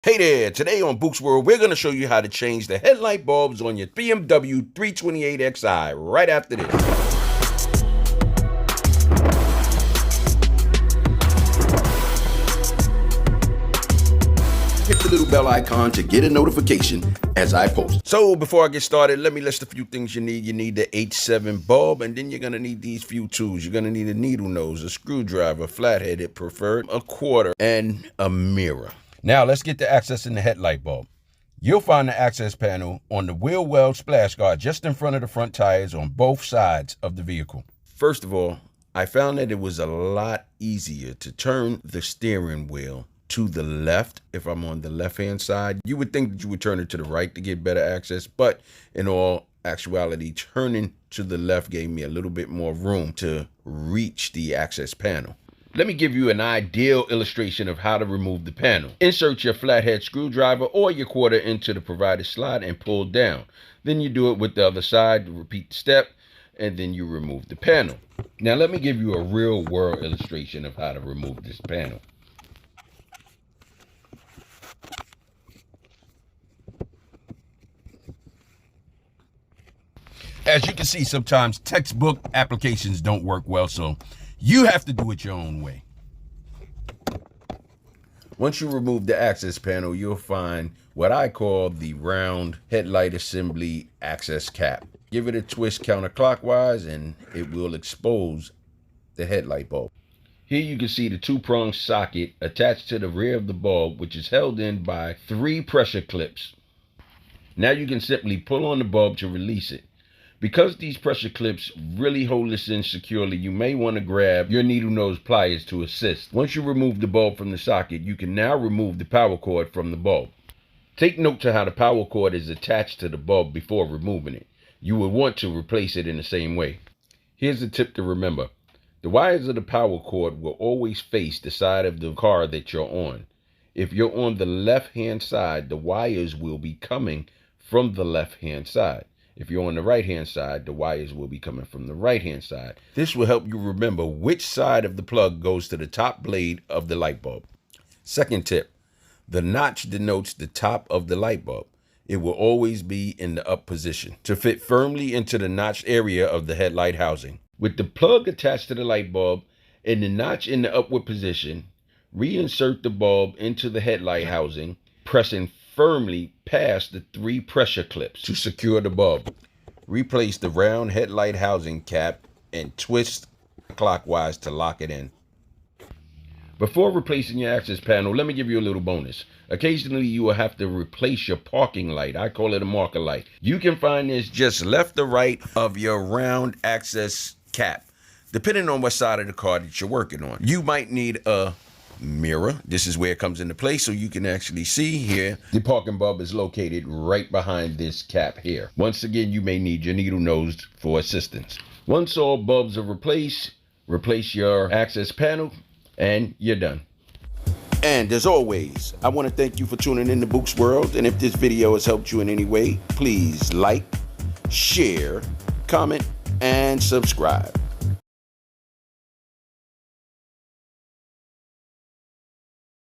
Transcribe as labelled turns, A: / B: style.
A: Hey there, today on Buke's World, we're going to show you how to change the headlight bulbs on your BMW 328xi right after this. Hit the little bell icon to get a notification as I post. So before I get started, let me list a few things you need. You need the H7 bulb, and then you're going to need these few tools. You're going to need a needle nose, a screwdriver, flathead if preferred, a quarter, and a mirror. Now let's get to accessing the headlight bulb. You'll find the access panel on the wheel well splash guard just in front of the front tires on both sides of the vehicle. First of all, I found that it was a lot easier to turn the steering wheel to the left if I'm on the left-hand side. You would think that you would turn it to the right to get better access, but in all actuality, turning to the left gave me a little bit more room to reach the access panel. Let me give you an ideal illustration of how to remove the panel. Insert your flathead screwdriver or your quarter into the provided slot and pull down. Then you do it with the other side, repeat the step, and then you remove the panel. Now let me give you a real world illustration of how to remove this panel. As you can see, sometimes textbook applications don't work well, so you have to do it your own way. Once you remove the access panel, you'll find what I call the round headlight assembly access cap. Give it a twist counterclockwise and it will expose the headlight bulb. Here you can see the two-pronged socket attached to the rear of the bulb, which is held in by 3 pressure clips. Now you can simply pull on the bulb to release it. Because these pressure clips really hold this in securely, you may want to grab your needle nose pliers to assist. Once you remove the bulb from the socket, you can now remove the power cord from the bulb. Take note to how the power cord is attached to the bulb before removing it. You will want to replace it in the same way. Here's a tip to remember. The wires of the power cord will always face the side of the car that you're on. If you're on the left-hand side, the wires will be coming from the left-hand side. If you're on the right-hand side, the wires will be coming from the right-hand side. This will help you remember which side of the plug goes to the top blade of the light bulb. Second tip, the notch denotes the top of the light bulb. It will always be in the up position to fit firmly into the notched area of the headlight housing. With the plug attached to the light bulb and the notch in the upward position, reinsert the bulb into the headlight housing, pressing firmly past the 3 pressure clips to secure the bulb. Replace the round headlight housing cap and twist clockwise to lock it in. Before replacing your access panel, let me give you a little bonus. Occasionally you will have to replace your parking light. I call it a marker light. You can find this just left or right of your round access cap, depending on what side of the car that you're working on. You might need a mirror. This is where it comes into play, so you can actually see here the parking bulb is located right behind this cap here. Once again, you may need your needle nose for assistance. Once all bulbs are replaced, replace your access panel and you're done. And as always, I want to thank you for tuning in to Buke's World, and if this video has helped you in any way, please like, share, comment, and subscribe.